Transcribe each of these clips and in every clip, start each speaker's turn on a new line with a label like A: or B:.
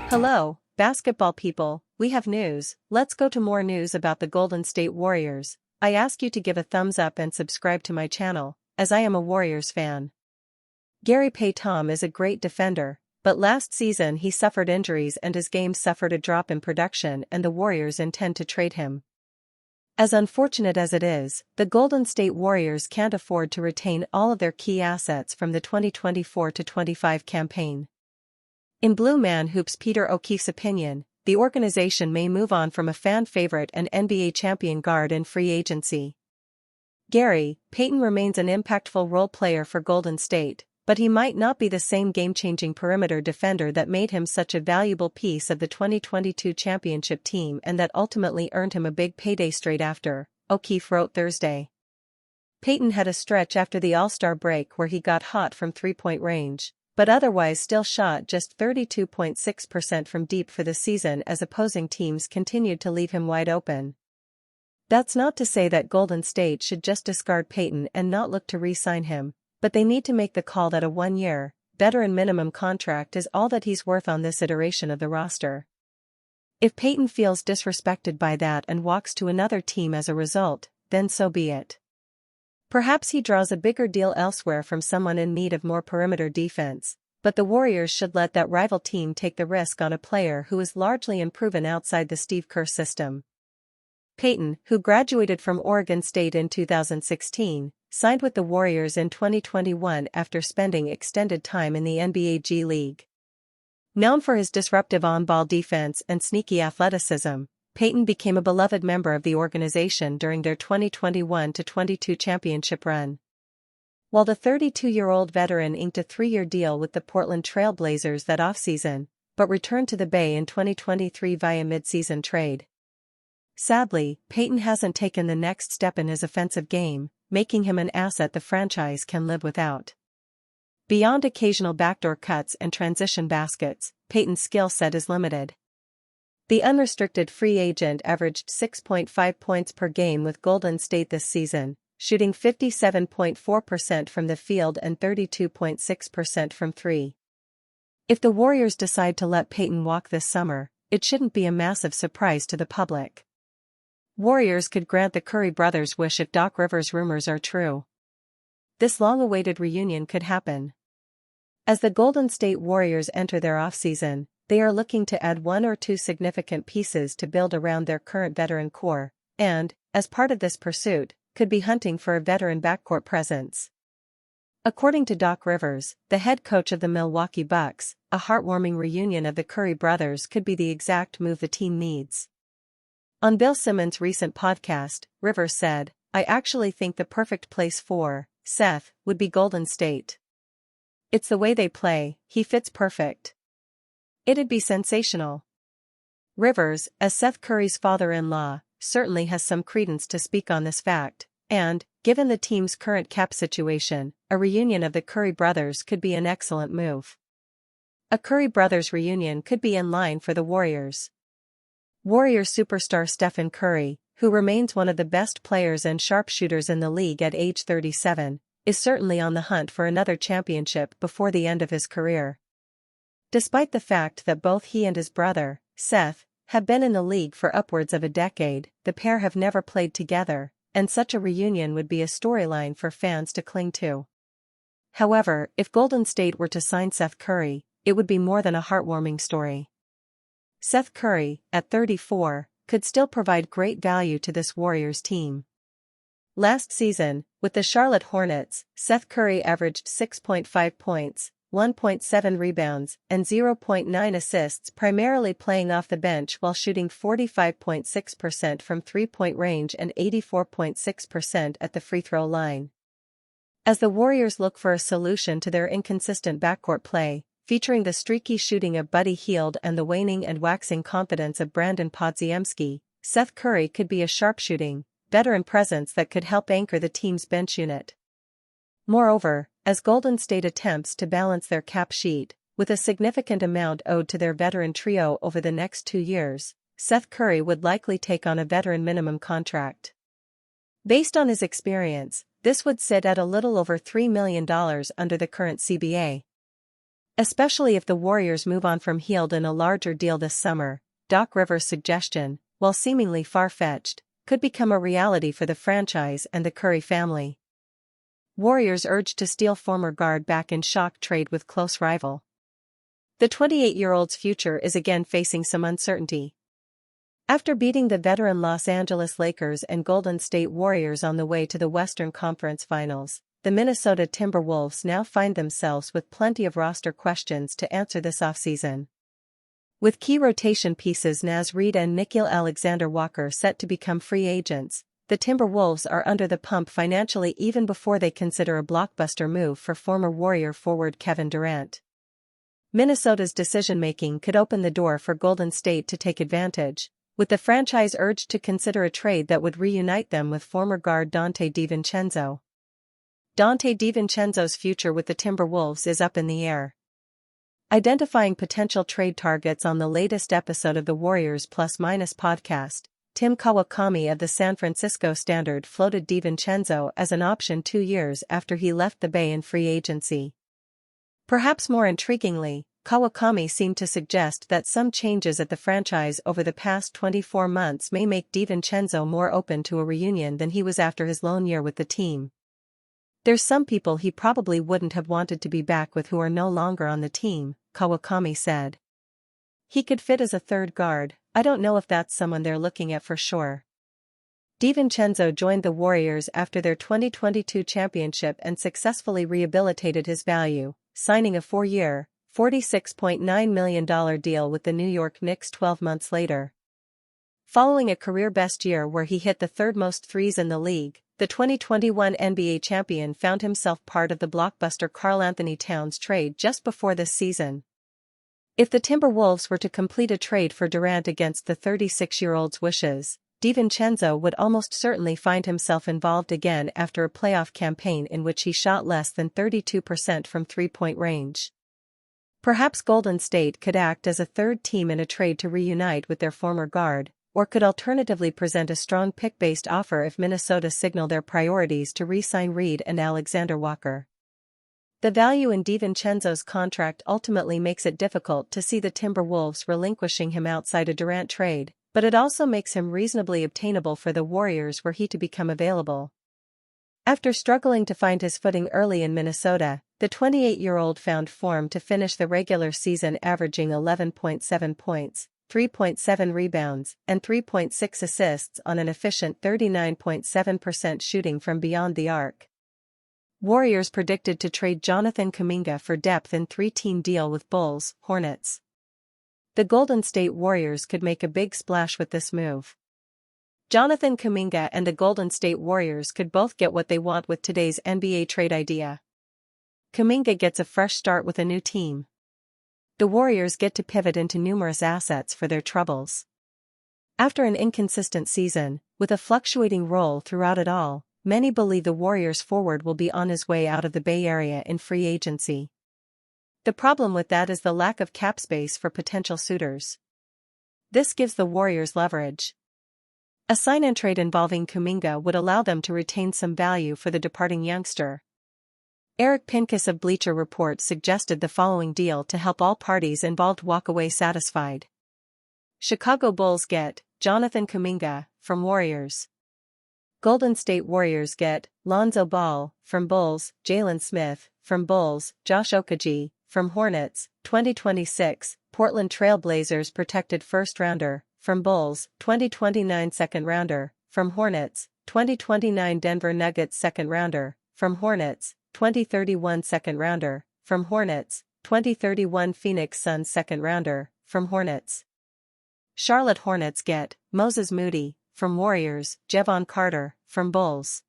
A: Hello, basketball people, we have news. Let's go to more news about the Golden State Warriors. I ask you to give a thumbs up and subscribe to my channel, as I am a Warriors fan. Gary Payton is a great defender, but last season he suffered injuries and his game suffered a drop in production, and the Warriors intend to trade him. As unfortunate as it is, the Golden State Warriors can't afford to retain all of their key assets from the 2024-25 campaign. In Blue Man Hoops' Peter O'Keefe's opinion, the organization may move on from a fan favorite and NBA champion guard in free agency. Gary Payton remains an impactful role player for Golden State, but he might not be the same game-changing perimeter defender that made him such a valuable piece of the 2022 championship team and that ultimately earned him a big payday straight after, O'Keefe wrote Thursday. Payton had a stretch after the All-Star break where he got hot from three-point range, but otherwise still shot just 32.6% from deep for the season as opposing teams continued to leave him wide open. That's not to say that Golden State should just discard Payton and not look to re-sign him, but they need to make the call that a one-year, veteran minimum contract is all that he's worth on this iteration of the roster. If Payton feels disrespected by that and walks to another team as a result, then so be it. Perhaps he draws a bigger deal elsewhere from someone in need of more perimeter defense, but the Warriors should let that rival team take the risk on a player who is largely unproven outside the Steve Kerr system. Payton, who graduated from Oregon State in 2016, signed with the Warriors in 2021 after spending extended time in the NBA G League. Known for his disruptive on-ball defense and sneaky athleticism, Payton became a beloved member of the organization during their 2021-22 championship run. While the 32-year-old veteran inked a 3-year deal with the Portland Trail Blazers that offseason, but returned to the Bay in 2023 via mid-season trade. Sadly, Payton hasn't taken the next step in his offensive game, making him an asset the franchise can live without. Beyond occasional backdoor cuts and transition baskets, Payton's skill set is limited. The unrestricted free agent averaged 6.5 points per game with Golden State this season, shooting 57.4% from the field and 32.6% from three. If the Warriors decide to let Payton walk this summer, it shouldn't be a massive surprise to the public. Warriors could grant the Curry brothers' wish if Doc Rivers' rumors are true. This long-awaited reunion could happen. As the Golden State Warriors enter their offseason, they are looking to add one or two significant pieces to build around their current veteran core, and, as part of this pursuit, could be hunting for a veteran backcourt presence. According to Doc Rivers, the head coach of the Milwaukee Bucks, a heartwarming reunion of the Curry brothers could be the exact move the team needs. On Bill Simmons' recent podcast, Rivers said, "I actually think the perfect place for Seth would be Golden State. It's the way they play, he fits perfect. It'd be sensational." Rivers, as Seth Curry's father-in-law, certainly has some credence to speak on this fact, and, given the team's current cap situation, a reunion of the Curry brothers could be an excellent move. A Curry brothers reunion could be in line for the Warriors. Warriors superstar Stephen Curry, who remains one of the best players and sharpshooters in the league at age 37, is certainly on the hunt for another championship before the end of his career. Despite the fact that both he and his brother, Seth, have been in the league for upwards of a decade, the pair have never played together, and such a reunion would be a storyline for fans to cling to. However, if Golden State were to sign Seth Curry, it would be more than a heartwarming story. Seth Curry, at 34, could still provide great value to this Warriors team. Last season, with the Charlotte Hornets, Seth Curry averaged 6.5 points, 1.7 rebounds, and 0.9 assists, primarily playing off the bench while shooting 45.6% from three-point range and 84.6% at the free throw line. As the Warriors look for a solution to their inconsistent backcourt play, featuring the streaky shooting of Buddy Hield and the waning and waxing confidence of Brandon Podziemski, Seth Curry could be a sharpshooting, veteran presence that could help anchor the team's bench unit. Moreover, as Golden State attempts to balance their cap sheet, with a significant amount owed to their veteran trio over the next 2 years, Seth Curry would likely take on a veteran minimum contract. Based on his experience, this would sit at a little over $3 million under the current CBA. Especially if the Warriors move on from Hield in a larger deal this summer, Doc Rivers' suggestion, while seemingly far-fetched, could become a reality for the franchise and the Curry family. Warriors urged to steal former guard back in shock trade with close rival. The 28-year-old's future is again facing some uncertainty. After beating the veteran Los Angeles Lakers and Golden State Warriors on the way to the Western Conference Finals, the Minnesota Timberwolves now find themselves with plenty of roster questions to answer this offseason. With key rotation pieces Naz Reid and Nickeil Alexander-Walker set to become free agents, the Timberwolves are under the pump financially even before they consider a blockbuster move for former Warrior forward Kevin Durant. Minnesota's decision-making could open the door for Golden State to take advantage, with the franchise urged to consider a trade that would reunite them with former guard Donte DiVincenzo. Donte DiVincenzo's future with the Timberwolves is up in the air. Identifying potential trade targets on the latest episode of the Warriors Plus Minus podcast, Tim Kawakami of the San Francisco Standard floated DiVincenzo as an option 2 years after he left the Bay in free agency. Perhaps more intriguingly, Kawakami seemed to suggest that some changes at the franchise over the past 24 months may make DiVincenzo more open to a reunion than he was after his lone year with the team. "There's some people he probably wouldn't have wanted to be back with who are no longer on the team," Kawakami said. "He could fit as a third guard. I don't know if that's someone they're looking at for sure." DiVincenzo joined the Warriors after their 2022 championship and successfully rehabilitated his value, signing a 4-year, $46.9 million deal with the New York Knicks 12 months later. Following a career-best year where he hit the third-most threes in the league, the 2021 NBA champion found himself part of the blockbuster Karl-Anthony Towns trade just before this season. If the Timberwolves were to complete a trade for Durant against the 36-year-old's wishes, DiVincenzo would almost certainly find himself involved again after a playoff campaign in which he shot less than 32% from three-point range. Perhaps Golden State could act as a third team in a trade to reunite with their former guard, or could alternatively present a strong pick-based offer if Minnesota signal their priorities to re-sign Reid and Alexander-Walker. The value in DiVincenzo's contract ultimately makes it difficult to see the Timberwolves relinquishing him outside a Durant trade, but it also makes him reasonably obtainable for the Warriors were he to become available. After struggling to find his footing early in Minnesota, the 28-year-old found form to finish the regular season averaging 11.7 points, 3.7 rebounds, and 3.6 assists on an efficient 39.7% shooting from beyond the arc. Warriors predicted to trade Jonathan Kuminga for depth in 3-team deal with Bulls, Hornets. The Golden State Warriors could make a big splash with this move. Jonathan Kuminga and the Golden State Warriors could both get what they want with today's NBA trade idea. Kuminga gets a fresh start with a new team. The Warriors get to pivot into numerous assets for their troubles. After an inconsistent season, with a fluctuating role throughout it all, many believe the Warriors forward will be on his way out of the Bay Area in free agency. The problem with that is the lack of cap space for potential suitors. This gives the Warriors leverage. A sign-and trade involving Kuminga would allow them to retain some value for the departing youngster. Eric Pincus of Bleacher Report suggested the following deal to help all parties involved walk away satisfied. Chicago Bulls get Jonathan Kuminga from Warriors. Golden State Warriors get Lonzo Ball from Bulls, Jalen Smith from Bulls, Josh Okogie from Hornets, 2026, Portland Trail Blazers protected first-rounder from Bulls, 2029 second-rounder from Hornets, 2029 Denver Nuggets second-rounder from Hornets, 2031 second-rounder from Hornets, 2031 Phoenix Suns second-rounder from Hornets. Charlotte Hornets get Moses Moody from Warriors, Jevon Carter from Bulls.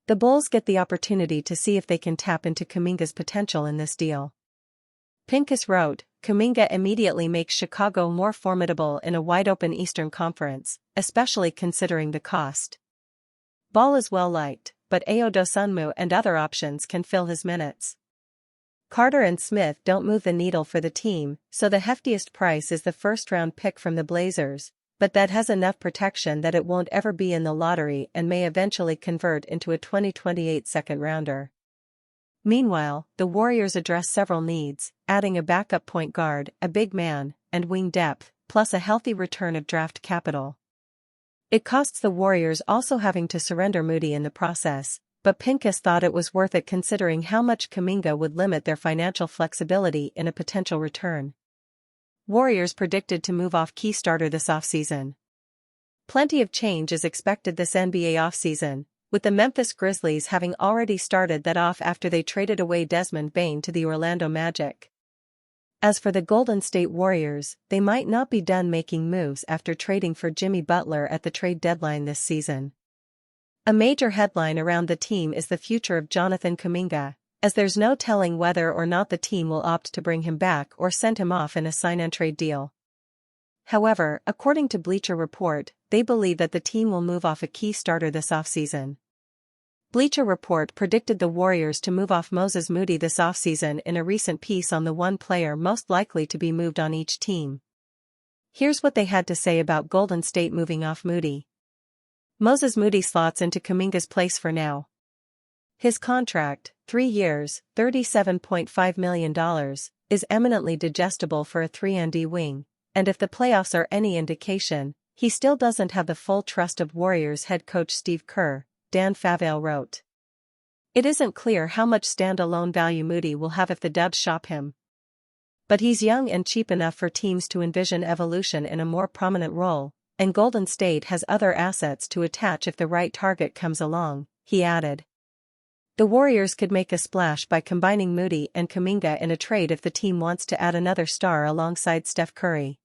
A: The Bulls get the opportunity to see if they can tap into Kuminga's potential in this deal. Pincus wrote, Kuminga immediately makes Chicago more formidable in a wide-open Eastern Conference, especially considering the cost. Ball is well-liked, but Ayo Dosunmu and other options can fill his minutes. Carter and Smith don't move the needle for the team, so the heftiest price is the first-round pick from the Blazers, but that has enough protection that it won't ever be in the lottery and may eventually convert into a 2028 second-rounder. Meanwhile, the Warriors address several needs, adding a backup point guard, a big man, and wing depth, plus a healthy return of draft capital. It costs the Warriors also having to surrender Moody in the process, but Pincus thought it was worth it considering how much Kuminga would limit their financial flexibility in a potential return. Warriors predicted to move off key starter this offseason. Plenty of change is expected this NBA offseason, with the Memphis Grizzlies having already started that off after they traded away Desmond Bane to the Orlando Magic. As for the Golden State Warriors, they might not be done making moves after trading for Jimmy Butler at the trade deadline this season. A major headline around the team is the future of Jonathan Kuminga, as there's no telling whether or not the team will opt to bring him back or send him off in a sign-and-trade deal. However, according to Bleacher Report, they believe that the team will move off a key starter this offseason. Bleacher Report predicted the Warriors to move off Moses Moody this offseason in a recent piece on the one player most likely to be moved on each team. Here's what they had to say about Golden State moving off Moody. Moses Moody slots into Kuminga's place for now. His contract, 3 years, $37.5 million, is eminently digestible for a 3-and-D wing, and if the playoffs are any indication, he still doesn't have the full trust of Warriors head coach Steve Kerr, Dan Favale wrote. It isn't clear how much standalone value Moody will have if the Dubs shop him. But he's young and cheap enough for teams to envision evolution in a more prominent role, and Golden State has other assets to attach if the right target comes along, he added. The Warriors could make a splash by combining Moody and Kuminga in a trade if the team wants to add another star alongside Steph Curry.